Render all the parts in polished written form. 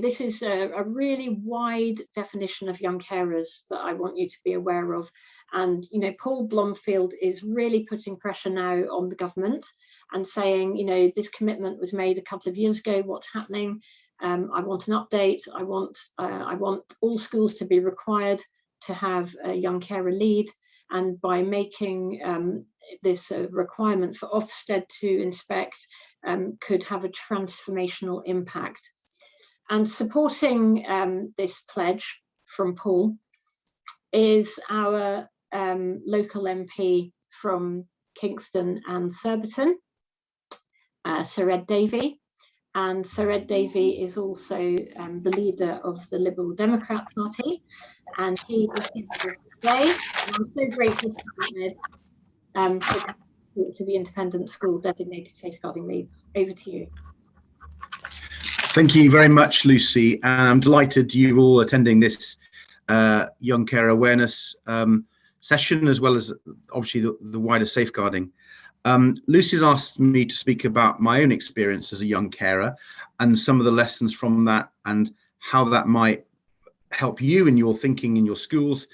This is a really wide definition of young carers that I want you to be aware of. And, you know, Paul Blomfield is really putting pressure now on the government and saying, you know, this commitment was made a couple of years ago. What's happening? I want an update. I want all schools to be required to have a young carer lead. And by making this requirement for Ofsted to inspect, could have a transformational impact. And supporting this pledge from Paul is our local MP from Kingston and Surbiton, Sir Ed Davey. And Sir Ed Davey is also the leader of the Liberal Democrat Party, and he is here with us today. And I'm so grateful to you, Ed, for talk to the independent school designated safeguarding leads. Over to you. Thank you very much, Lucy. I'm delighted you're all attending this young care awareness session, as well as obviously the wider safeguarding. Lucy's asked me to speak about my own experience as a young carer and some of the lessons from that and how that might help you in your thinking in your schools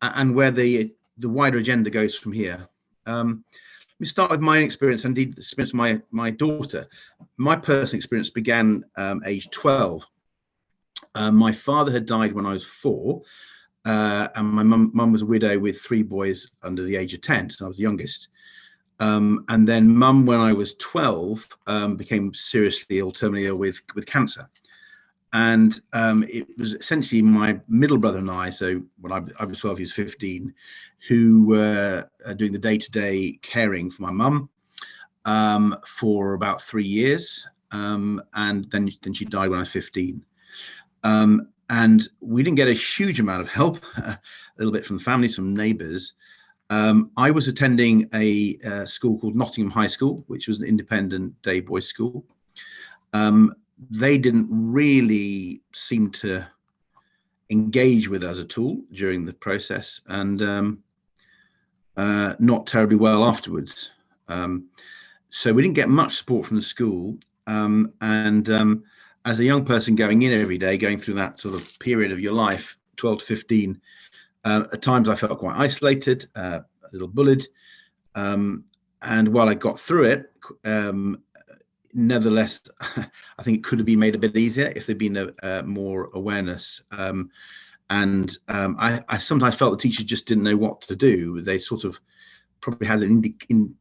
and where the wider agenda goes from here. Let me start with my own experience, and indeed the experience of my daughter. My personal experience began age 12. My father had died when I was 4, and my mum was a widow with 3 boys under the age of 10, so I was the youngest. And then mum, when I was 12, became seriously ill, terminally ill with cancer. And it was essentially my middle brother and I, so when I was 12, he was 15, who were doing the day-to-day caring for my mum for about 3 years. And then she died when I was 15. And we didn't get a huge amount of help, a little bit from the family, some neighbours. I was attending a school called Nottingham High School, which was an independent day boys school. They didn't really seem to engage with us at all during the process, and not terribly well afterwards. So we didn't get much support from the school. As a young person going in every day, going through that sort of period of your life, 12 to 15, at times I felt quite isolated, a little bullied. And while I got through it, nevertheless, I think it could have been made a bit easier if there'd been more awareness. I sometimes felt the teachers just didn't know what to do. They sort of probably had an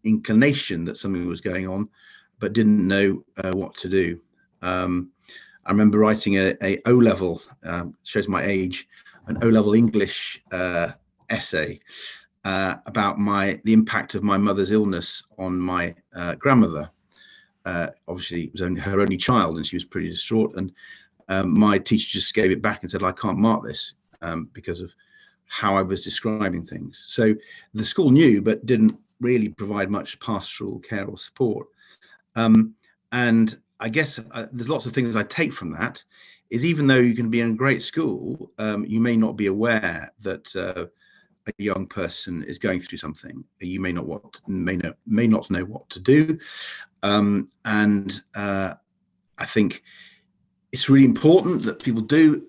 inclination that something was going on, but didn't know what to do. I remember writing a O-level, shows my age, an O-level English essay about the impact of my mother's illness on my grandmother. Obviously, it was her only child, and she was pretty distraught. And my teacher just gave it back and said, "I can't mark this because of how I was describing things." So the school knew, but didn't really provide much pastoral care or support. And I guess there's lots of things I take from that. Is even though you can be in a great school, you may not be aware that a young person is going through something. You may not know what to do. I think it's really important that people do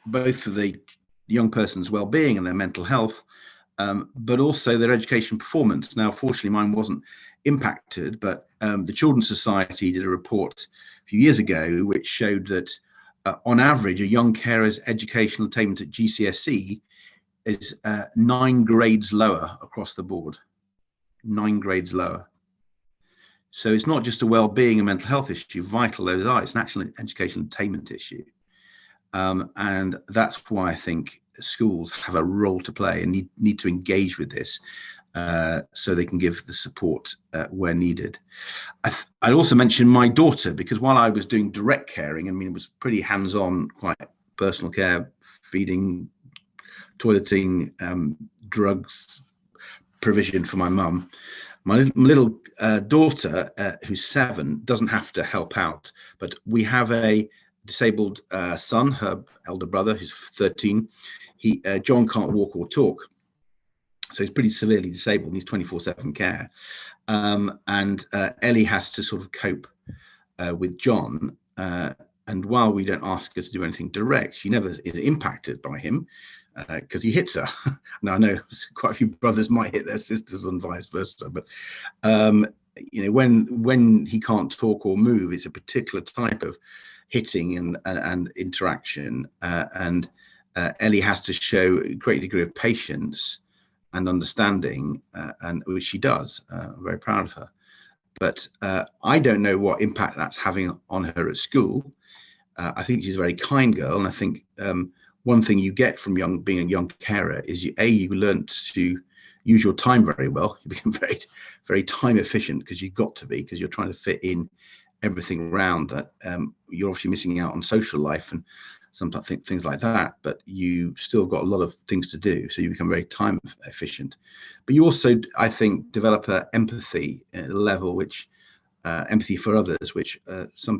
both for the young person's well-being and their mental health, but also their education performance. Now, fortunately, mine wasn't impacted, but the Children's Society did a report a few years ago which showed that on average, a young carer's educational attainment at GCSE is 9 grades lower across the board. 9 grades lower. So it's not just a well-being and mental health issue, vital those are, it's an actual educational attainment issue. And that's why I think schools have a role to play and need to engage with this so they can give the support where needed. I'd also mention my daughter, because while I was doing direct caring, I mean, it was pretty hands-on, quite personal care, feeding, toileting, drugs, provision for my mum. My little daughter, who's 7, doesn't have to help out, but we have a disabled son, her elder brother, who's 13. John can't walk or talk, so he's pretty severely disabled and he's 24/7 care. And Ellie has to sort of cope with John, And while we don't ask her to do anything direct, she never is impacted by him because he hits her. Now, I know quite a few brothers might hit their sisters and vice versa, but when he can't talk or move, it's a particular type of hitting and interaction, and Ellie has to show a great degree of patience and understanding, and which she does. I'm very proud of her. But I don't know what impact that's having on her at school. I think she's a very kind girl, and I think one thing you get from being a young carer is you learn to use your time very well. You become very, very time efficient because you've got to be, because you're trying to fit in everything around that. You're obviously missing out on social life and sometimes things like that, but you still got a lot of things to do, so you become very time efficient. But you also, I think, develop a empathy level, which empathy for others, which some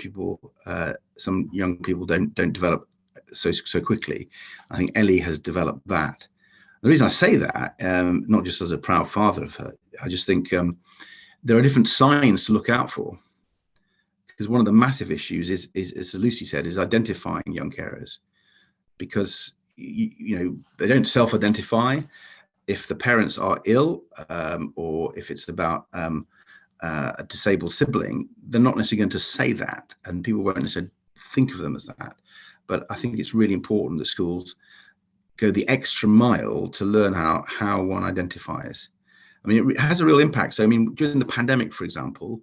young people don't develop so quickly. I think Ellie has developed that. The reason I say that, not just as a proud father of her, I just think there are different signs to look out for. Because one of the massive issues is, as Lucy said, is identifying young carers, because they don't self-identify. If the parents are ill, or if it's about a disabled sibling, they're not necessarily going to say that, and people won't necessarily think of them as that. But I think it's really important that schools go the extra mile to learn how one identifies. I mean, it has a real impact. So, I mean, during the pandemic, for example,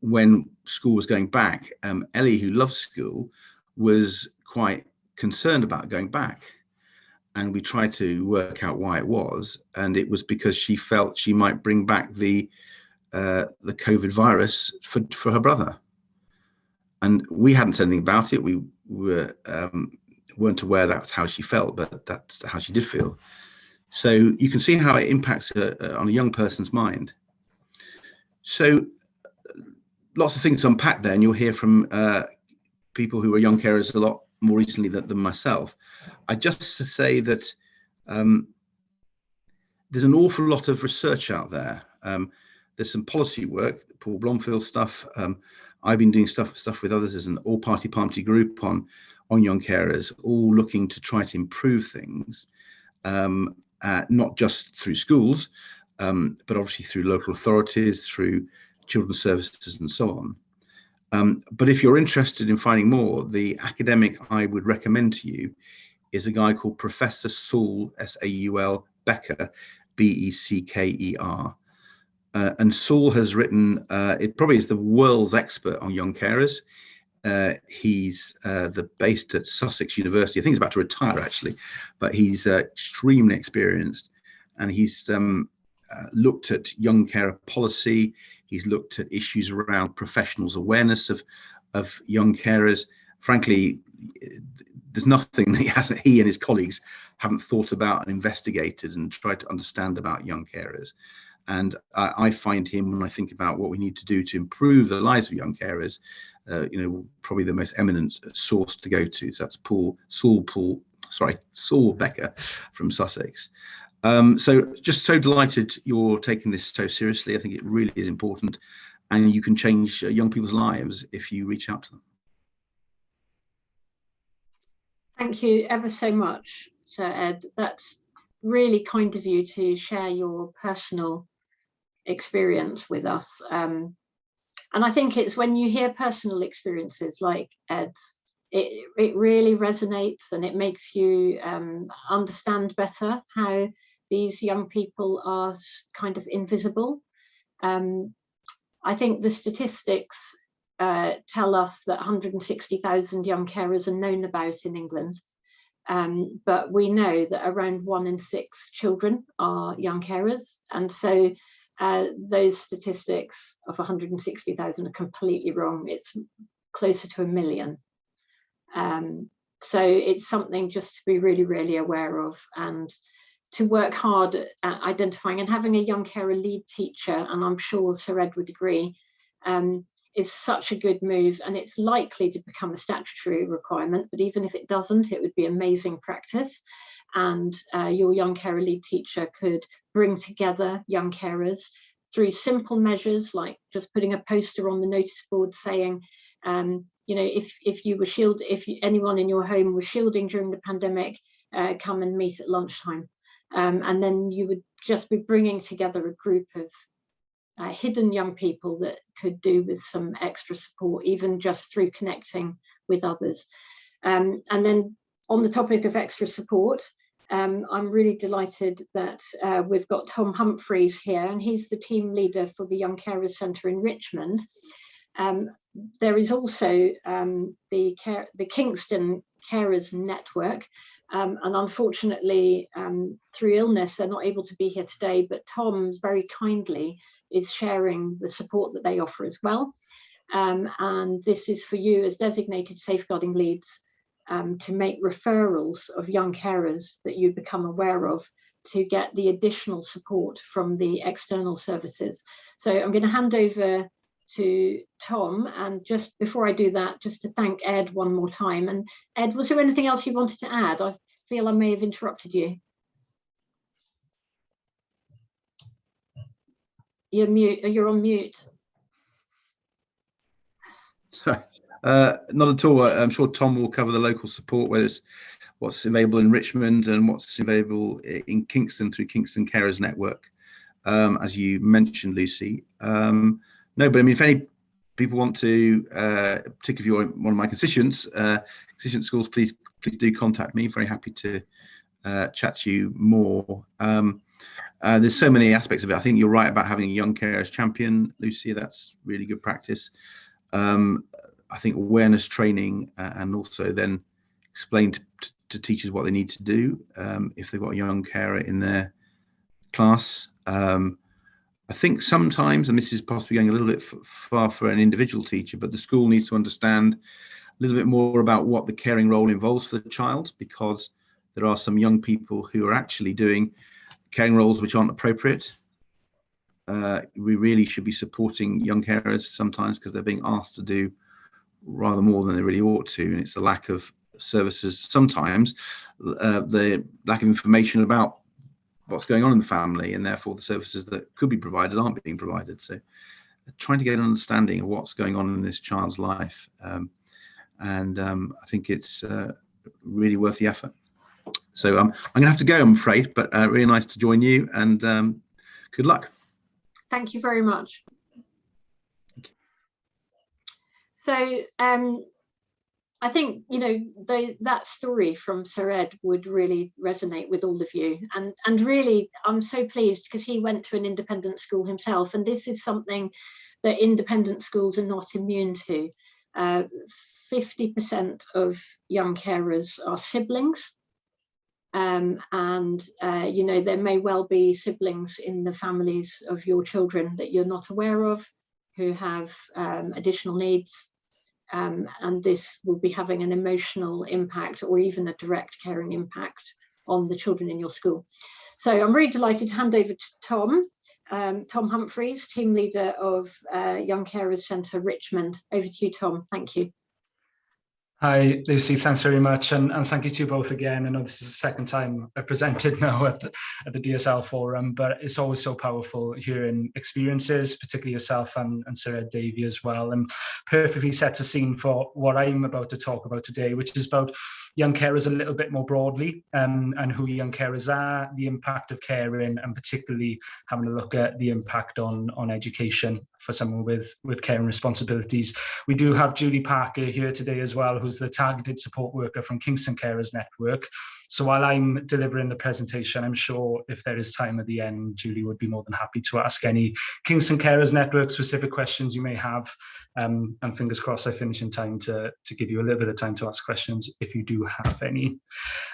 when school was going back, Ellie, who loves school, was quite concerned about going back. And we tried to work out why it was. And it was because she felt she might bring back the COVID virus for her brother. And we hadn't said anything about it. We weren't aware that's how she felt, but that's how she did feel. So you can see how it impacts on a young person's mind. So lots of things to unpack there, and you'll hear from people who are young carers a lot more recently than myself. I just to say that there's an awful lot of research out there. There's some policy work, Paul Blomfield stuff. I've been doing stuff with others as an all-party group on young carers, all looking to try to improve things, not just through schools, but obviously through local authorities, through children's services and so on. But if you're interested in finding more, the academic I would recommend to you is a guy called Professor Saul, S-A-U-L, Becker, B-E-C-K-E-R. And Saul has written, it probably is the world's expert on young carers. He's based at Sussex University. I think he's about to retire, actually, but he's extremely experienced. And he's looked at young carer policy. He's looked at issues around professionals' awareness of young carers. Frankly, there's nothing that he and his colleagues haven't thought about and investigated and tried to understand about young carers. And I find him, when I think about what we need to do to improve the lives of young carers, probably the most eminent source to go to. So that's Saul Becker from Sussex. So just so delighted you're taking this so seriously. I think it really is important, and you can change young people's lives if you reach out to them. Thank you ever so much, Sir Ed. That's really kind of you to share your personal experience with us. And I think it's when you hear personal experiences like Ed's, it really resonates, and it makes you understand better how these young people are kind of invisible. I think the statistics tell us that 160,000 young carers are known about in England. But we know that around 1 in 6 children are young carers. And so those statistics of 160,000 are completely wrong. It's closer to 1 million. So it's something just to be really, really aware of, and to work hard at identifying, and having a young carer lead teacher, and I'm sure Sir Ed would agree, is such a good move, and it's likely to become a statutory requirement. But even if it doesn't, it would be amazing practice. And your young carer lead teacher could bring together young carers through simple measures like just putting a poster on the notice board saying, if you were anyone in your home was shielding during the pandemic, come and meet at lunchtime. And then you would just be bringing together a group of hidden young people that could do with some extra support, even just through connecting with others. And then on the topic of extra support, I'm really delighted that we've got Tom Humphreys here, and he's the team leader for the Young Carers Centre in Richmond. There is also the Kingston Carers Network, and unfortunately through illness they're not able to be here today, but Tom very kindly is sharing the support that they offer as well. And this is for you as designated safeguarding leads to make referrals of young carers that you become aware of to get the additional support from the external services. So I'm going to hand over to Tom, and just before I do that, just to thank Ed one more time. And Ed, was there anything else you wanted to add? I feel I may have interrupted you. You're on mute. Sorry, not at all. I'm sure Tom will cover the local support, whether it's what's available in Richmond and what's available in Kingston through Kingston Carers Network, as you mentioned, Lucy. No, but I mean, if any people want to, particularly if you're one of my constituent schools, please do contact me. Very happy to chat to you more. There's so many aspects of it. I think you're right about having a young carers champion, Lucy. That's really good practice. I think awareness training and also then explain to teachers what they need to do if they've got a young carer in their class. I think sometimes, and this is possibly going a little bit far for an individual teacher, but the school needs to understand a little bit more about what the caring role involves for the child, because there are some young people who are actually doing caring roles which aren't appropriate. We really should be supporting young carers sometimes because they're being asked to do rather more than they really ought to, and it's the lack of services, sometimes the lack of information about what's going on in the family, and therefore the services that could be provided aren't being provided. So trying to get an understanding of what's going on in this child's life, and I think it's really worth the effort. So I'm gonna have to go, I'm afraid, but really nice to join you, and good luck. Thank you very much. So I think, that story from Sir Ed would really resonate with all of you. And really, I'm so pleased because he went to an independent school himself. And this is something that independent schools are not immune to. 50% of young carers are siblings. There may well be siblings in the families of your children that you're not aware of who have additional needs. And this will be having an emotional impact or even a direct caring impact on the children in your school. So I'm really delighted to hand over to Tom Humphreys, team leader of Young Carers Centre Richmond. Over to you, Tom. Thank you. Hi, Lucy, thanks very much. And thank you to you both again. I know this is the second time I've presented now at the DSL forum, but it's always so powerful hearing experiences, particularly yourself and Sir Ed Davey as well, and perfectly sets a scene for what I'm about to talk about today, which is about young carers a little bit more broadly, and who young carers are, the impact of caring, and particularly having a look at the impact on education for someone with caring responsibilities. We do have Julie Parker here today as well, who's the targeted support worker from Kingston Carers Network. So while I'm delivering the presentation, I'm sure if there is time at the end, Julie would be more than happy to ask any Kingston Carers Network specific questions you may have. And fingers crossed I finish in time to give you a little bit of time to ask questions if you do have any.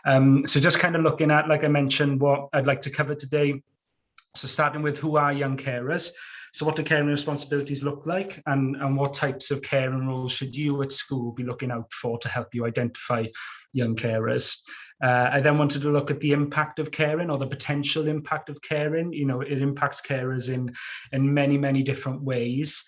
So just kind of looking at, like I mentioned, what I'd like to cover today. So starting with, who are young carers? So what do caring responsibilities look like, and what types of caring roles should you at school be looking out for to help you identify young carers? I then wanted to look at the impact of caring, or the potential impact of caring. It impacts carers in many, many different ways.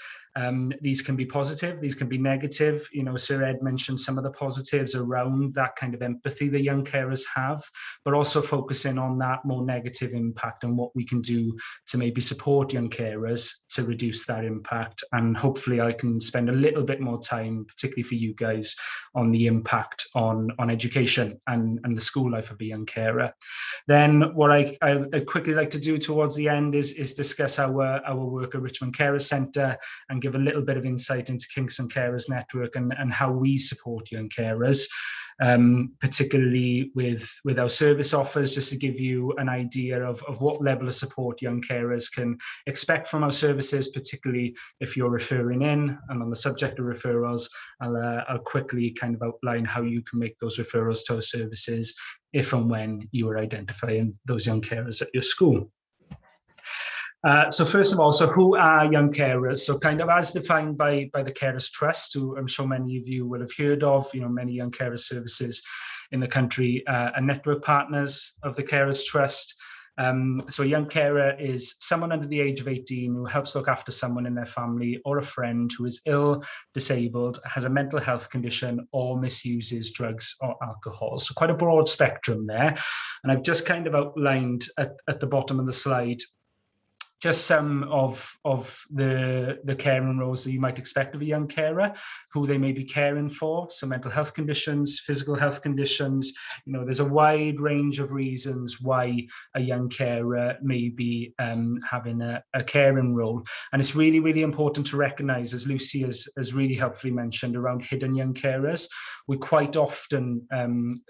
These can be positive, these can be negative. You know, Sir Ed mentioned some of the positives around that kind of empathy that young carers have, but also focusing on that more negative impact and what we can do to maybe support young carers to reduce that impact. And hopefully I can spend a little bit more time, particularly for you guys, on the impact on education and the school life of a young carer. Then what I quickly like to do towards the end is discuss our work at Richmond Carers Centre and give a little bit of insight into Kingston Carers Network and how we support young carers, particularly with our service offers, just to give you an idea of what level of support young carers can expect from our services, particularly if you're referring in. And on the subject of referrals, I'll quickly kind of outline how you can make those referrals to our services if and when you are identifying those young carers at your school. So first of all, so who are young carers? So kind of as defined by the Carers Trust, who I'm sure many of you will have heard of, you know, many young carers services in the country are network partners of the Carers Trust. So a young carer is someone under the age of 18 who helps look after someone in their family or a friend who is ill, disabled, has a mental health condition, or misuses drugs or alcohol. So quite a broad spectrum there. And I've just kind of outlined at the bottom of the slide just some of the caring roles that you might expect of a young carer, who they may be caring for. So mental health conditions, physical health conditions, you know, there's a wide range of reasons why a young carer may be having a caring role. And it's really, really important to recognise, as Lucy has really helpfully mentioned, around hidden young carers. We quite often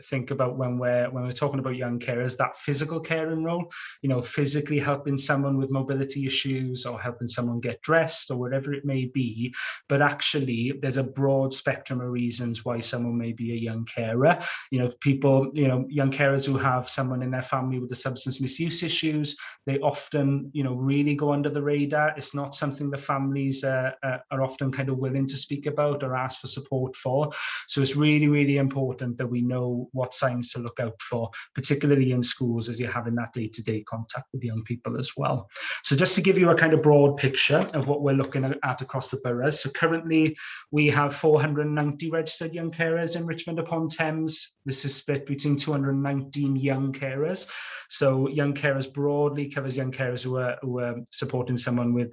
think about when we're talking about young carers, that physical caring role, you know, physically helping someone with mobility issues or helping someone get dressed or whatever it may be. But actually, there's a broad spectrum of reasons why someone may be a young carer. You know, people, you know, young carers who have someone in their family with the substance misuse issues, they often, you know, really go under the radar. It's not something the families are often kind of willing to speak about or ask for support for. So it's really, really important that we know what signs to look out for, particularly in schools as you're having that day-to-day contact with young people as well. So just to give you a kind of broad picture of what we're looking at across the boroughs. So currently we have 490 registered young carers in Richmond upon Thames. This is split between 219 young carers. So young carers broadly covers young carers who are supporting someone with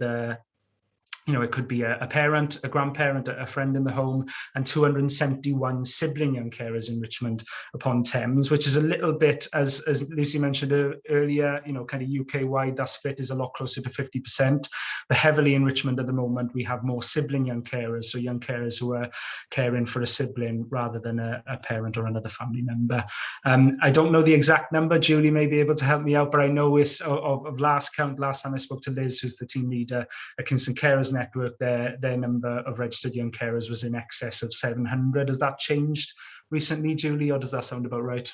you know, it could be a parent, a grandparent, a friend in the home, and 271 sibling young carers in Richmond upon Thames, which is a little bit, as Lucy mentioned earlier, you know, kind of UK-wide, that split is a lot closer to 50%. But heavily in Richmond at the moment, we have more sibling young carers, so young carers who are caring for a sibling rather than a parent or another family member. I don't know the exact number. Julie may be able to help me out, but I know it's of last count, last time I spoke to Liz, who's the team leader at Kingston Carers Network, their number of registered young carers was in excess of 700. Has that changed recently, Julie, or does that sound about right?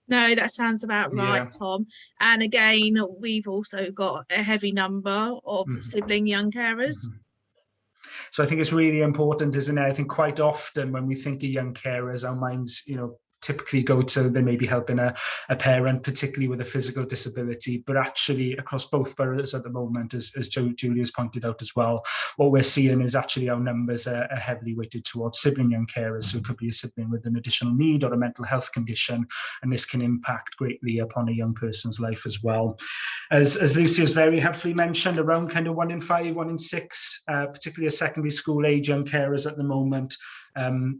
No, that sounds about right, Tom. And again, we've also got a heavy number of sibling young carers. So I think it's really important, isn't it? I think quite often when we think of young carers, our minds, you know, typically go to they may be helping a parent, particularly with a physical disability, but actually across both boroughs at the moment, as Julie has pointed out as well, what we're seeing is actually our numbers are heavily weighted towards sibling young carers. So it could be a sibling with an additional need or a mental health condition, and this can impact greatly upon a young person's life as well. As Lucy has very helpfully mentioned, around kind of 1 in 5, 1 in 6, particularly as secondary school age young carers at the moment,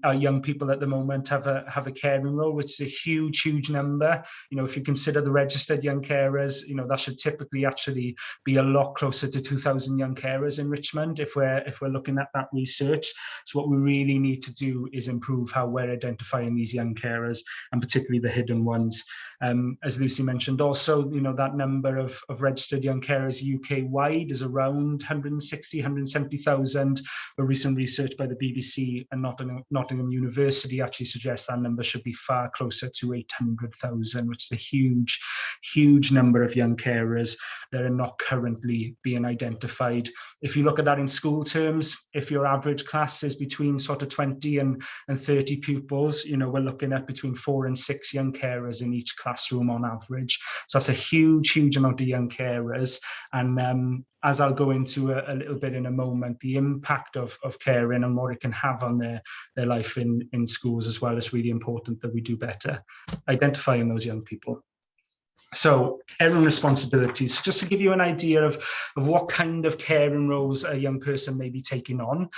our young people at the moment have a caring role, which is a huge number. You know, if you consider the registered young carers, you know, that should typically actually be a lot closer to 2,000 young carers in Richmond if we're looking at that research. So what we really need to do is improve how we're identifying these young carers, and particularly the hidden ones. As Lucy mentioned also, you know, that number of registered young carers UK-wide is around 160, 170,000. But recent research by the BBC and Nottingham University actually suggests that number should be far closer to 800,000, which is a huge number of young carers that are not currently being identified. If you look at that in school terms, if your average class is between sort of 20 and 30 pupils, you know, we're looking at between 4 and 6 young carers in each classroom on average. So that's a huge amount of young carers. And as I'll go into a little bit in a moment, the impact of caring and what it can have on their life in schools as well. It's really important that we do better identifying those young people. So caring responsibilities, just to give you an idea of what kind of caring roles a young person may be taking on.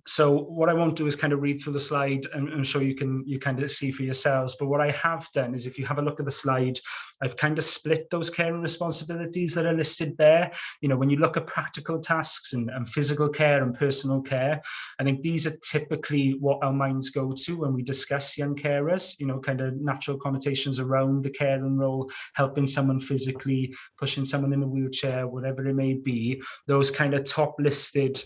So what I won't do is kind of read through the slide and show you kind of see for yourselves. But what I have done is, if you have a look at the slide, I've kind of split those caring responsibilities that are listed there. You know, when you look at practical tasks and physical care and personal care, I think these are typically what our minds go to when we discuss young carers, you know, kind of natural connotations around the caring role, helping someone physically, pushing someone in a wheelchair, whatever it may be. Those kind of top listed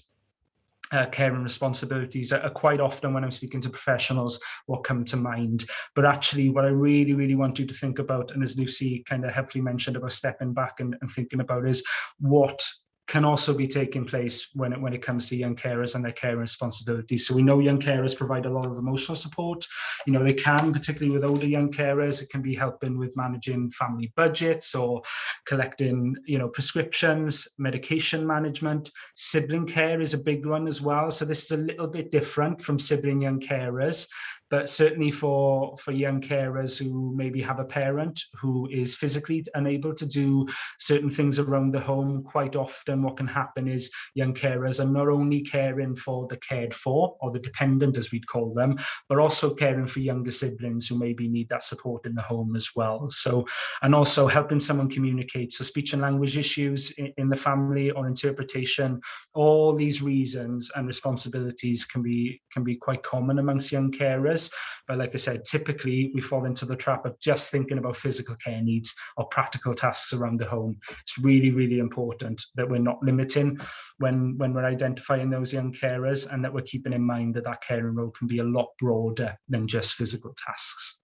caring responsibilities are quite often, when I'm speaking to professionals, what come to mind. But actually what I really, really want you to think about, and as Lucy kind of helpfully mentioned about stepping back and thinking about, is what can also be taking place when it comes to young carers and their care responsibilities. So we know young carers provide a lot of emotional support. You know, they can, particularly with older young carers, it can be helping with managing family budgets or collecting, you know, prescriptions, medication management. Sibling care is a big one as well. So this is a little bit different from sibling young carers, but certainly for young carers who maybe have a parent who is physically unable to do certain things around the home, quite often what can happen is young carers are not only caring for the cared for, or the dependent as we'd call them, but also caring for younger siblings who maybe need that support in the home as well. So, and also helping someone communicate. So speech and language issues in the family or interpretation, all these reasons and responsibilities can be quite common amongst young carers. But like I said, typically we fall into the trap of just thinking about physical care needs or practical tasks around the home. It's really, really important that we're not limiting when we're identifying those young carers, and that we're keeping in mind that that caring role can be a lot broader than just physical tasks.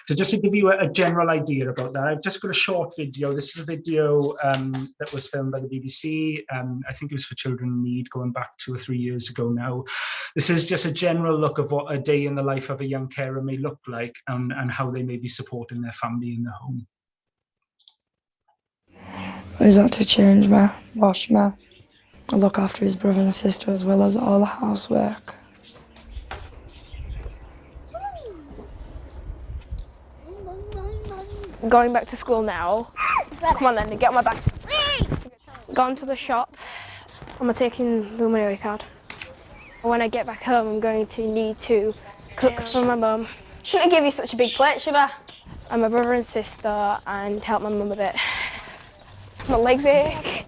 So just to give you a general idea about that, I've just got a short video. This is a video that was filmed by the BBC. I think it was for Children in Need, going back 2 or 3 years ago now. This is just a general look of what a day in the life of a young carer may look like, and how they may be supporting their family in the home. He's had to change me, wash me, look after his brother and sister, as well as all the housework. Going back to school now. Come on then, get on my back. Gone to the shop. I'm taking the money card. When I get back home, I'm going to need to cook for my mum. Shouldn't I give you such a big plate, should I? And my brother and sister, and help my mum a bit. My legs ache.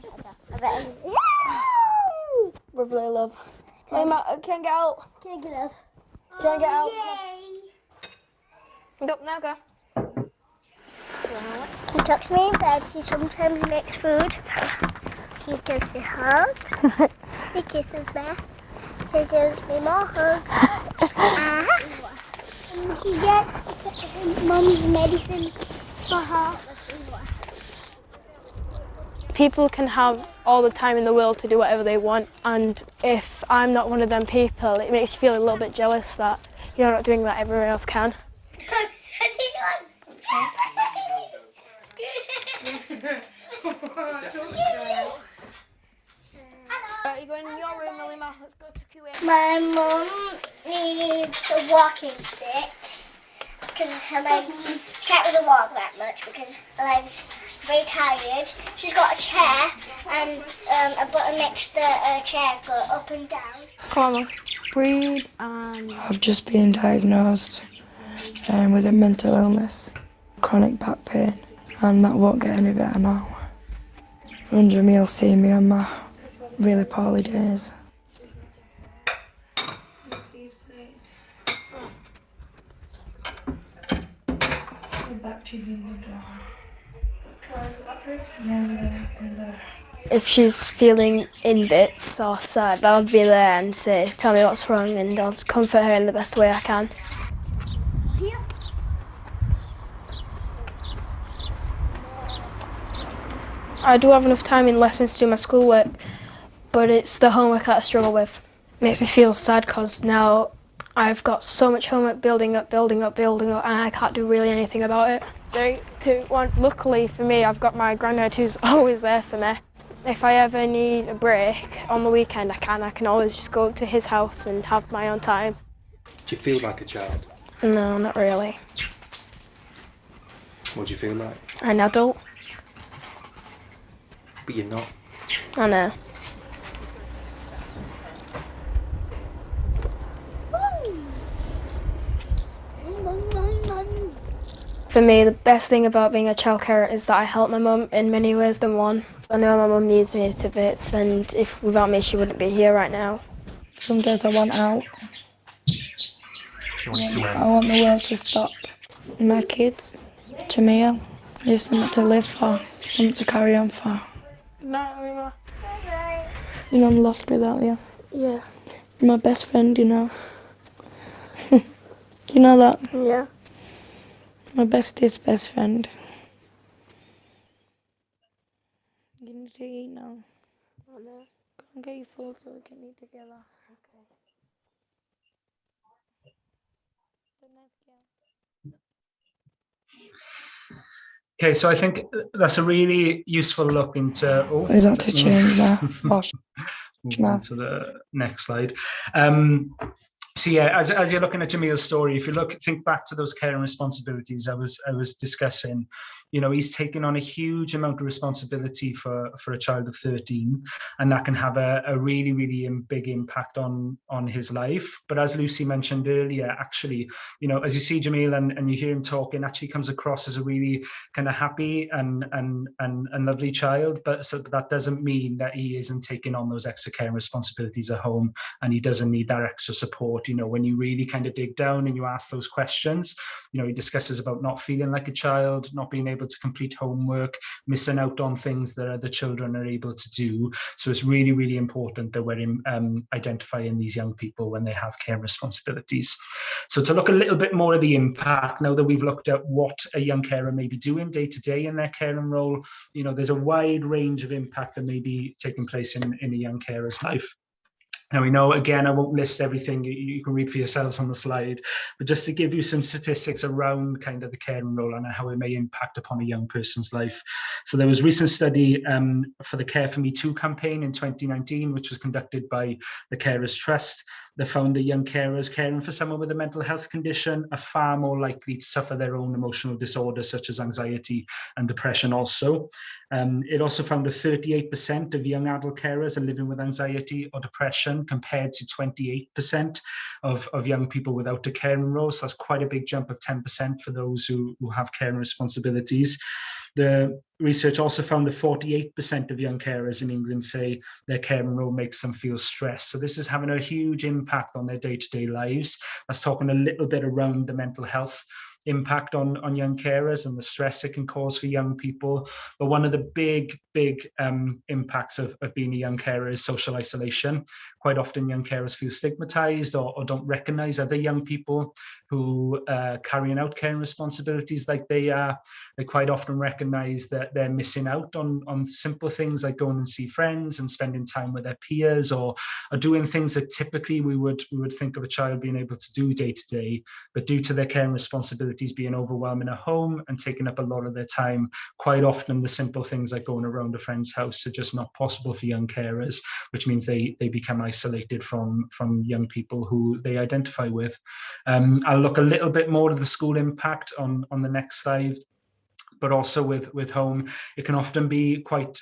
Brotherly love. Hey, Matt, I can't get out. Can't get out. Can't get out. Go, now go. He tucks me in bed, he sometimes makes food, he gives me hugs, he kisses me, he gives me more hugs, and he gets Mum's medicine for her. People can have all the time in the world to do whatever they want, and if I'm not one of them people, it makes you feel a little bit jealous that you're not doing what everyone else can. You're going in your room, Lima. Let's go to QA. My mum needs a walking stick because her legs, she can't really walk that much because her legs are very tired. She's got a chair and a button next to her chair go up and down. Come on, breathe and... I've just been diagnosed with a mental illness, chronic back pain, and that won't get any better now. Under me will see me on my really poorly days. If she's feeling in bits or sad, I'll be there and say, tell me what's wrong, and I'll comfort her in the best way I can. I do have enough time in lessons to do my schoolwork, but it's the homework that I struggle with. It makes me feel sad because now I've got so much homework building up, and I can't do really anything about it. 3, 2, 1. Luckily for me, I've got my granddad who's always there for me. If I ever need a break on the weekend, I can always just go up to his house and have my own time. Do you feel like a child? No, not really. What do you feel like? An adult. But you're not. I know. For me, the best thing about being a childcarer is that I help my mum in many ways than one. I know my mum needs me to bits, and if without me she wouldn't be here right now. Some days I want out. You want it to end? I want the world to stop. My kids, Jamil, there's something to live for, something to carry on for. No, Emma. You know, I'm lost without you. Yeah. You're my best friend, you know. You know that? Yeah. My bestest best friend. You need to eat now. I know. Go and get your food so we can eat together. Okay. Okay, so I think that's a really useful look into. Oh, Is that to change now? Move on to the next slide. So yeah, as you're looking at Jamil's story, if you think back to those care and responsibilities I was discussing, you know, he's taken on a huge amount of responsibility for a child of 13, and that can have a really, really big impact on his life. But as Lucy mentioned earlier, actually, you know, as you see Jamil and you hear him talking, actually comes across as a really kind of happy and lovely child. But so that doesn't mean that he isn't taking on those extra care and responsibilities at home, and he doesn't need that extra support. You know, when you really kind of dig down and you ask those questions, you know, he discusses about not feeling like a child, not being able to complete homework, missing out on things that other children are able to do. So it's really, really important that we're identifying these young people when they have care responsibilities. So to look a little bit more at the impact, now that we've looked at what a young carer may be doing day to day in their caring role, you know, there's a wide range of impact that may be taking place in a young carer's life. Now, we know, again, I won't list everything, you can read for yourselves on the slide, but just to give you some statistics around kind of the caring role and how it may impact upon a young person's life. So there was a recent study for the Care For Me Too campaign in 2019, which was conducted by the Carers Trust. They found that young carers caring for someone with a mental health condition are far more likely to suffer their own emotional disorders, such as anxiety and depression also. It also found that 38% of young adult carers are living with anxiety or depression, compared to 28% of young people without a caring role. So that's quite a big jump of 10% for those who have caring responsibilities. The research also found that 48% of young carers in England say their caring role makes them feel stressed. So this is having a huge impact on their day-to-day lives. That's talking a little bit around the mental health impact on young carers and the stress it can cause for young people. But one of the big impacts of being a young carer is social isolation. Quite often young carers feel stigmatized or don't recognize other young people who are carrying out caring responsibilities like they are. They quite often recognize that they're missing out on simple things like going and see friends and spending time with their peers, or doing things that typically we would think of a child being able to do day to day, but due to their caring responsibilities being overwhelming at home and taking up a lot of their time, quite often the simple things like going around a friend's house are just not possible for young carers, which means they become isolated from young people who they identify with. I'll look a little bit more at the school impact on the next slide. But also with home, it can often be quite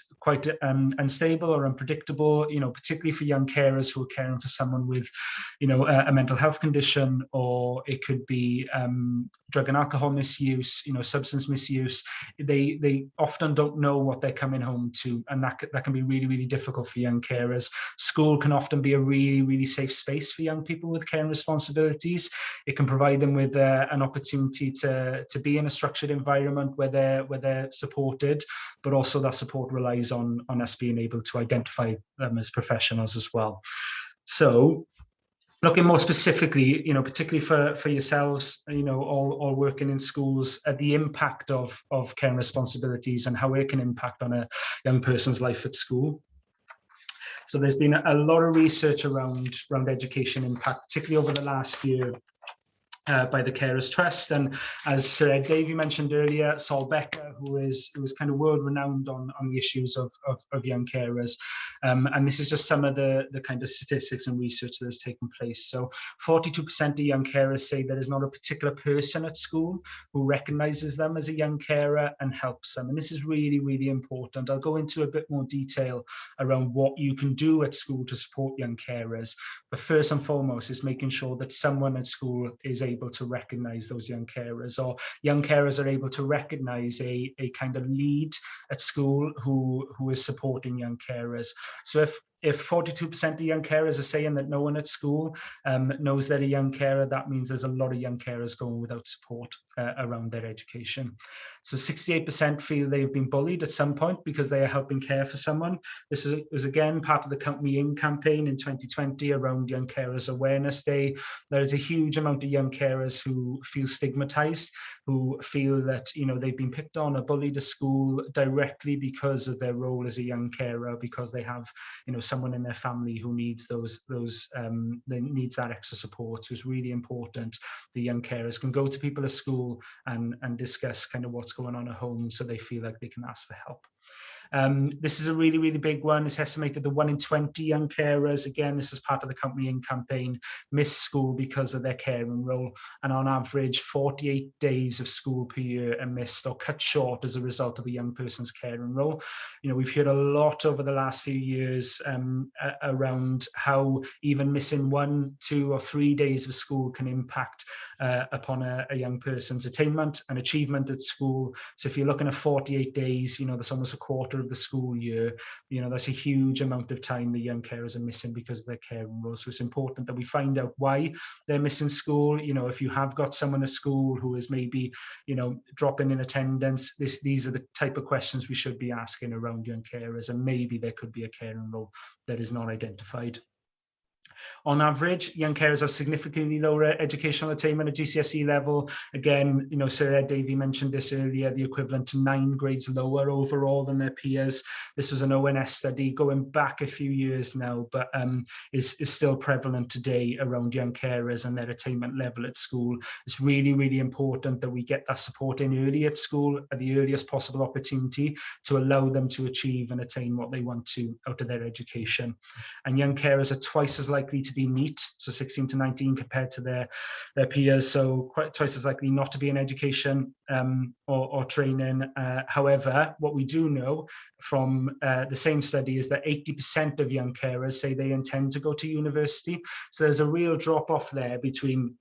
unstable or unpredictable, you know, particularly for young carers who are caring for someone with, you know, a mental health condition, or it could be drug and alcohol misuse, you know, substance misuse. They often don't know what they're coming home to, and that can be really, really difficult for young carers. School can often be a really, really safe space for young people with care and responsibilities. It can provide them with an opportunity to be in a structured environment where they're supported, but also that support relies on us being able to identify them as professionals as well. So looking more specifically, you know, particularly for yourselves, you know, all working in schools, at the impact of care and responsibilities and how it can impact on a young person's life at school. So there's been a lot of research around education impact, particularly over the last year. by the Carers Trust, and as Sir Ed Davey mentioned earlier, Sol Becker, who is kind of world renowned on the issues of young carers, and this is just some of the kind of statistics and research that has taken place. So 42% of young carers say there is not a particular person at school who recognises them as a young carer and helps them, and this is really, really important. I'll go into a bit more detail around what you can do at school to support young carers, but first and foremost is making sure that someone at school is able to recognize those young carers, or young carers are able to recognize a kind of lead at school who is supporting young carers. So if 42% of young carers are saying that no one at school knows they're a young carer, that means there's a lot of young carers going without support around their education. So 68% feel they've been bullied at some point because they are helping care for someone. This was again part of the Count Me In campaign in 2020 around Young Carers Awareness Day. There is a huge amount of young carers who feel stigmatized, who feel that they've been picked on or bullied at school directly because of their role as a young carer, because they have someone in their family who needs they needs that extra support. So it's really important the young carers can go to people at school and discuss kind of what's going on at home, so they feel like they can ask for help. This is a really, really big one. It's estimated that 1 in 20 young carers, again, this is part of the Count Me In campaign, miss school because of their caring role. And on average, 48 days of school per year are missed or cut short as a result of a young person's caring role. We've heard a lot over the last few years around how even missing 1, 2 or 3 days of school can impact upon a young person's attainment and achievement at school. So if you're looking at 48 days, that's almost a quarter of the school year. That's a huge amount of time the young carers are missing because of their caring role. So it's important that we find out why they're missing school. If you have got someone at school who is maybe, dropping in attendance, these are the type of questions we should be asking around young carers, and maybe there could be a caring role that is not identified. On average, young carers have significantly lower educational attainment at GCSE level. Again, Sir Ed Davey mentioned this earlier, the equivalent to 9 grades lower overall than their peers. This was an ONS study going back a few years now, but is still prevalent today around young carers and their attainment level at school. It's really, really important that we get that support in early at school at the earliest possible opportunity to allow them to achieve and attain what they want to out of their education. And young carers are twice as likely to be NEET, so 16 to 19 compared to their peers, so twice as likely not to be in education or training. However, what we do know from the same study is that 80% of young carers say they intend to go to university. So there's a real drop off there between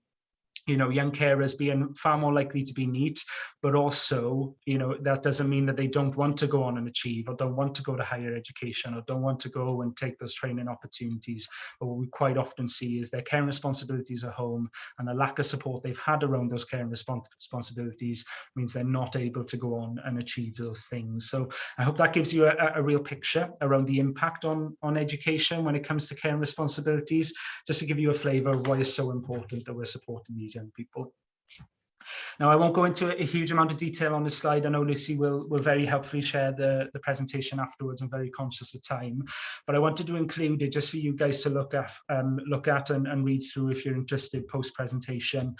young carers being far more likely to be NEET, but also, that doesn't mean that they don't want to go on and achieve, or don't want to go to higher education, or don't want to go and take those training opportunities. But what we quite often see is their caring responsibilities at home and the lack of support they've had around those caring responsibilities means they're not able to go on and achieve those things. So I hope that gives you a real picture around the impact on education when it comes to caring responsibilities, just to give you a flavour of why it's so important that we're supporting these young people. Now, I won't go into a huge amount of detail on this slide. I know Lucy will very helpfully share the presentation afterwards. I'm very conscious of time, but I wanted to include it just for you guys to look at and read through if you're interested post-presentation,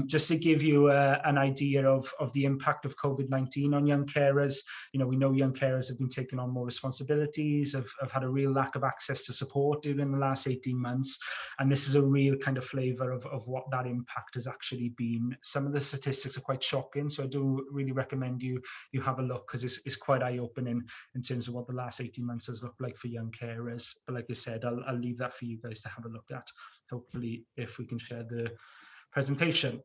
just to give you an idea of the impact of COVID-19 on young carers. We know young carers have been taking on more responsibilities, have had a real lack of access to support during the last 18 months. And this is a real kind of flavour of what that impact has actually been. Some of the statistics are quite shocking, so I do really recommend you have a look, because it's quite eye-opening in terms of what the last 18 months has looked like for young carers. But like I said, I'll leave that for you guys to have a look at, hopefully, if we can share the presentation.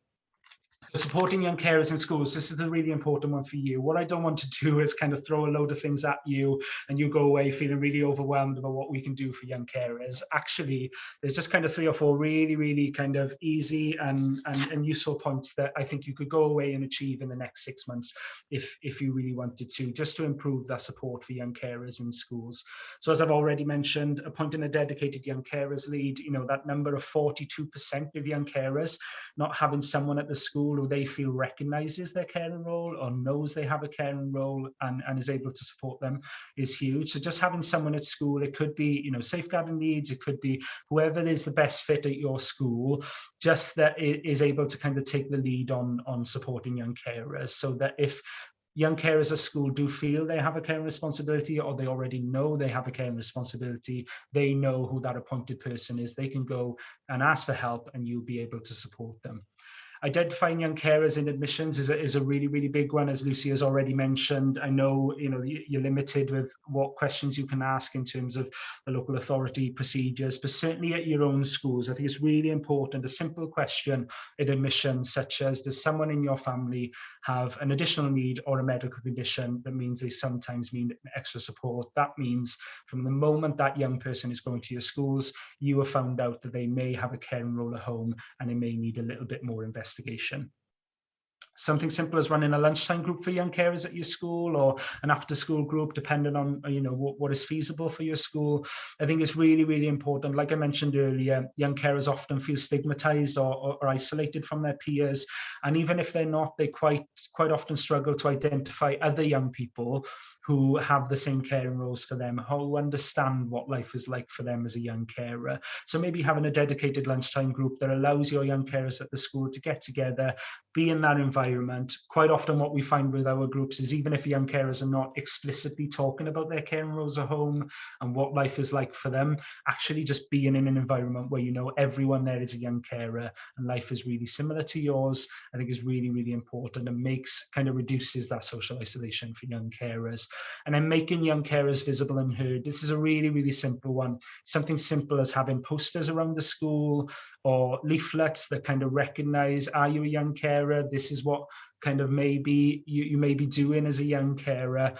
So supporting young carers in schools, this is a really important one for you. What I don't want to do is kind of throw a load of things at you and you go away feeling really overwhelmed about what we can do for young carers. Actually, there's just kind of 3 or 4 really, really kind of easy and useful points that I think you could go away and achieve in the next 6 months if you really wanted to, just to improve that support for young carers in schools. So as I've already mentioned, appointing a dedicated young carers lead, that number of 42% of young carers not having someone at the school school who they feel recognises their caring role or knows they have a caring role and is able to support them is huge. So just having someone at school, it could be, you know, safeguarding leads, it could be whoever is the best fit at your school, just that it is able to kind of take the lead on supporting young carers, so that if young carers at school do feel they have a caring responsibility, or they already know they have a caring responsibility, they know who that appointed person is. They can go and ask for help and you'll be able to support them. Identifying young carers in admissions is a really, really big one, as Lucy has already mentioned. I know, you know, you're limited with what questions you can ask in terms of the local authority procedures, but certainly at your own schools, I think it's really important. A simple question in admissions, such as, does someone in your family have an additional need or a medical condition that means they sometimes need extra support? That means from the moment that young person is going to your schools, you have found out that they may have a caring role at home and they may need a little bit more investigation. Something simple as running a lunchtime group for young carers at your school, or an after school group, depending on, you know, what is feasible for your school. I think it's really, really important. Like I mentioned earlier, young carers often feel stigmatized or isolated from their peers. And even if they're not, they quite often struggle to identify other young people who have the same caring roles for them, who understand what life is like for them as a young carer. So maybe having a dedicated lunchtime group that allows your young carers at the school to get together, be in that environment. Quite often what we find with our groups is, even if young carers are not explicitly talking about their caring roles at home and what life is like for them, actually just being in an environment where you know everyone there is a young carer and life is really similar to yours, I think is really, really important, and reduces that social isolation for young carers. And then making young carers visible and heard. This is a really, really simple one. Something simple as having posters around the school or leaflets that kind of recognize, are you a young carer? This is what kind of maybe you may be doing as a young carer.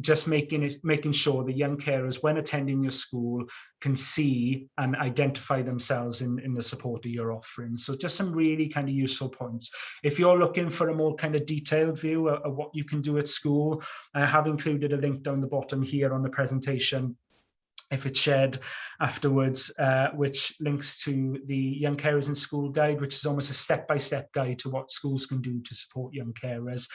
Just making sure the young carers, when attending your school, can see and identify themselves in the support that you're offering. So just some really kind of useful points. If you're looking for a more kind of detailed view of what you can do at school, I have included a link down the bottom here on the presentation, if it's shared afterwards, which links to the Young Carers in School guide, which is almost a step-by-step guide to what schools can do to support young carers.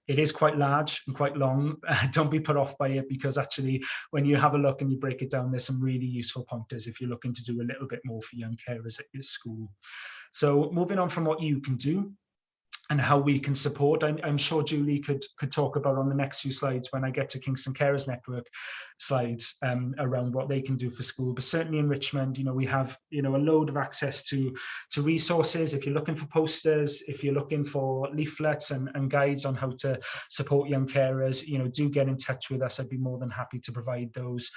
It is quite large and quite long. Don't be put off by it, because actually when you have a look and you break it down, there's some really useful pointers if you're looking to do a little bit more for young carers at your school. So moving on from what you can do and how we can support, I'm sure Julie could talk about on the next few slides when I get to Kingston Carers Network slides around what they can do for school. But certainly in Richmond, you know, we have, you know, a load of access to resources. If you're looking for posters, if you're looking for leaflets and guides on how to support young carers, you know, do get in touch with us. I'd be more than happy to provide those.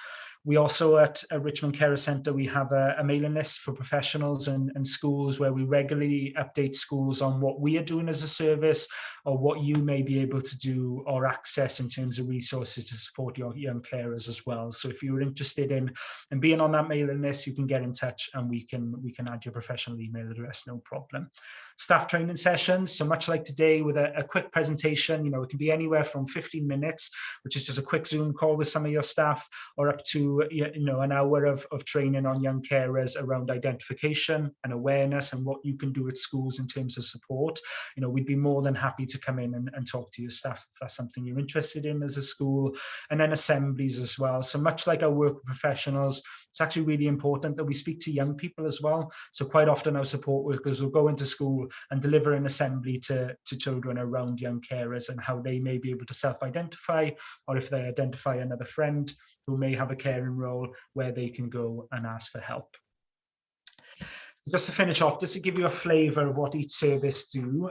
We also at Richmond Carer Centre, we have a mailing list for professionals and schools where we regularly update schools on what we are doing as a service, or what you may be able to do or access in terms of resources to support your young carers as well. So if you're interested in being on that mailing list, you can get in touch and we can add your professional email address, no problem. Staff training sessions, so much like today with a quick presentation, you know, it can be anywhere from 15 minutes, which is just a quick Zoom call with some of your staff, or up to an hour of training on young carers around identification and awareness and what you can do at schools in terms of support. You know, we'd be more than happy to come in and talk to your staff if that's something you're interested in as a school. And then assemblies as well. So much like our work with professionals, it's actually really important that we speak to young people as well. So quite often our support workers will go into school and deliver an assembly to children around young carers and how they may be able to self-identify, or if they identify another friend who may have a caring role, where they can go and ask for help. Just to finish off, just to give you a flavour of what each service do.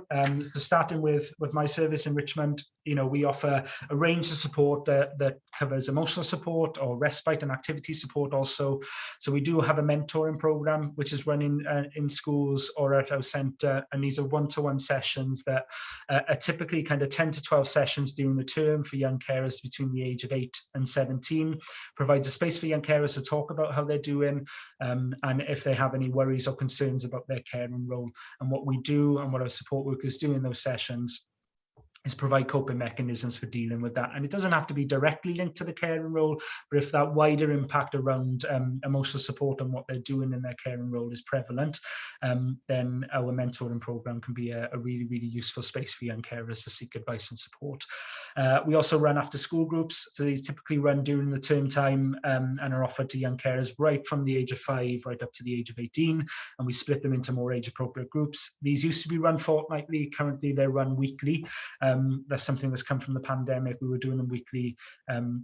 So starting with my service in Richmond, you know, we offer a range of support that covers emotional support or respite and activity support also. So we do have a mentoring programme which is running in schools or at our centre, and these are one-to-one sessions that are typically kind of 10 to 12 sessions during the term for young carers between the age of 8 and 17. Provides a space for young carers to talk about how they're doing and if they have any worries or concerns about their caring role. And what we do and what our support workers do in those sessions is provide coping mechanisms for dealing with that. And it doesn't have to be directly linked to the caring role, but if that wider impact around emotional support and what they're doing in their caring role is prevalent, then our mentoring program can be a really, really useful space for young carers to seek advice and support. We also run after school groups. So these typically run during the term time and are offered to young carers right from the age of 5 right up to the age of 18. And we split them into more age appropriate groups. These used to be run fortnightly. Currently they're run weekly. That's something that's come from the pandemic. We were doing them weekly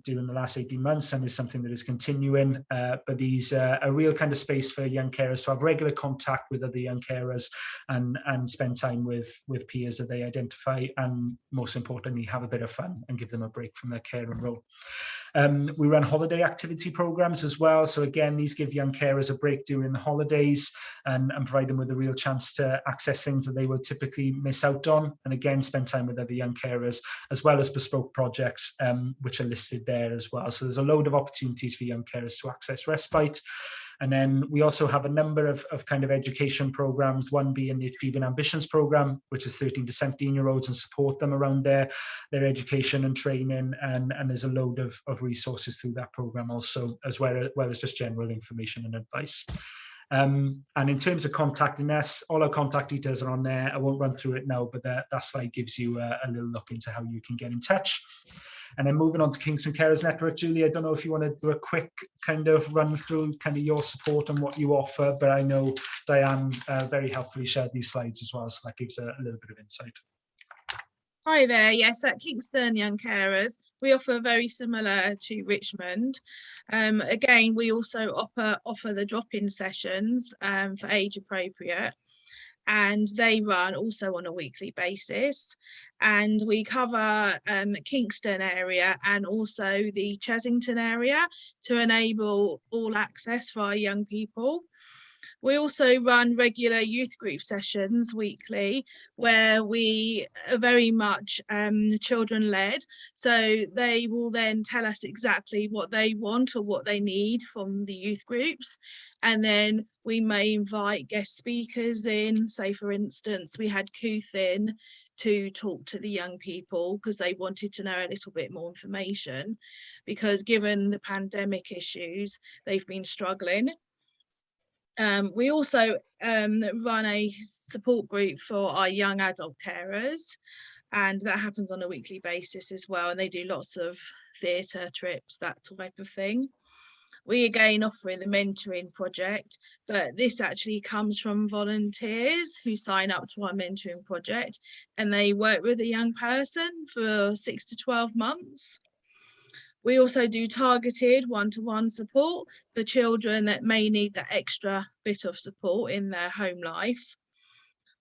during the last 18 months, and is something that is continuing. But these are a real kind of space for young carers to have regular contact with other young carers and spend time with peers that they identify, and most importantly, have a bit of fun and give them a break from their caring role. We run holiday activity programs as well. So again, these give young carers a break during the holidays and provide them with a real chance to access things that they would typically miss out on. And again, spend time with other young carers, as well as bespoke projects, which are listed there as well. So there's a load of opportunities for young carers to access respite. And then we also have a number of kind of education programs, one being the Achieving Ambitions program, which is 13 to 17-year-olds, and support them around their education and training. And there's a load of resources through that program also, as well as just general information and advice. And in terms of contacting us, all our contact details are on there. I won't run through it now, but that slide gives you a little look into how you can get in touch. And then moving on to Kingston Carers Network, Julie, I don't know if you want to do a quick kind of run through kind of your support and what you offer, but I know Diane very helpfully shared these slides as well, so that gives a little bit of insight. Hi there. Yes, at Kingston Young Carers, we offer very similar to Richmond. Again, we also offer the drop-in sessions for age appropriate, and they run also on a weekly basis. And we cover Kingston area and also the Chesington area to enable all access for our young people. We also run regular youth group sessions weekly, where we are very much children led. So they will then tell us exactly what they want or what they need from the youth groups. And then we may invite guest speakers in. Say, for instance, we had Kuth in to talk to the young people because they wanted to know a little bit more information, because given the pandemic issues, they've been struggling. We also run a support group for our young adult carers, and that happens on a weekly basis as well. And they do lots of theatre trips, that type of thing. We again offering the mentoring project, but this actually comes from volunteers who sign up to our mentoring project, and they work with a young person for 6 to 12 months. We also do targeted one-to-one support for children that may need that extra bit of support in their home life.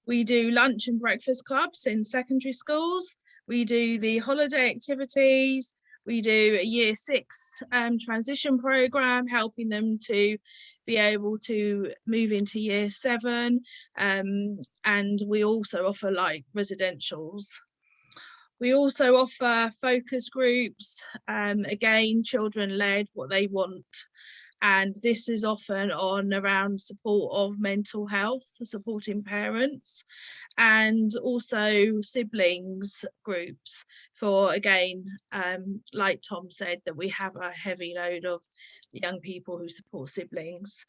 We do lunch and breakfast clubs in secondary schools. We do the holiday activities. We do a year 6 transition program, helping them to be able to move into year 7. And we also offer like residentials. We also offer focus groups, again, children led, what they want. And this is often on around support of mental health, supporting parents, and also siblings groups for, again, like Tom said, that we have a heavy load of young people who support siblings.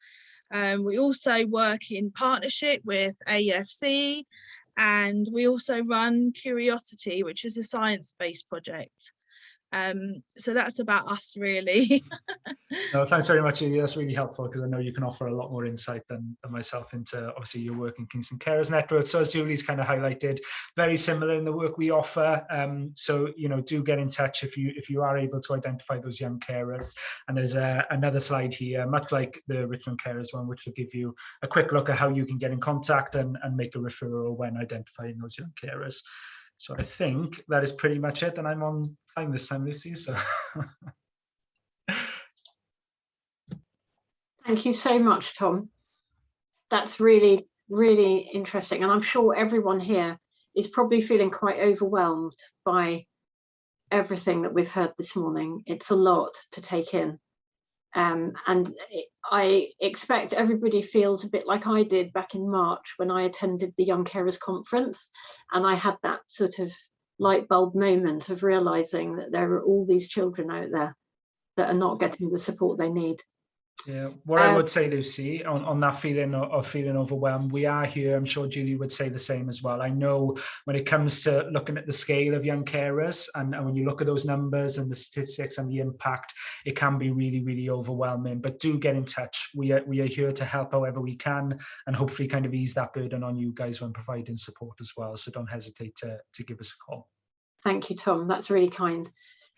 We also work in partnership with AFC, and we also run Curiosity, which is a science-based project. So that's about us, really. No, thanks very much, Julie. That's really helpful, because I know you can offer a lot more insight than myself into obviously your work in Kingston Carers Network. So as Julie's kind of highlighted, very similar in the work we offer. So do get in touch if you are able to identify those young carers. And there's another slide here, much like the Richmond Carers one, which will give you a quick look at how you can get in contact and make a referral when identifying those young carers. So I think that is pretty much it, and I'm on time this time, Lucy. So. Thank you so much, Tom. That's really, really interesting. And I'm sure everyone here is probably feeling quite overwhelmed by everything that we've heard this morning. It's a lot to take in. And I expect everybody feels a bit like I did back in March when I attended the Young Carers Conference, and I had that sort of light bulb moment of realizing that there are all these children out there that are not getting the support they need. Yeah, what I would say, Lucy, on that feeling of feeling overwhelmed, we are here. I'm sure Julie would say the same as well. I know when it comes to looking at the scale of young carers, and when you look at those numbers and the statistics and the impact, it can be really, really overwhelming. But do get in touch. We are here to help however we can, and hopefully kind of ease that burden on you guys when providing support as well. So don't hesitate to give us a call. Thank you, Tom. That's really kind.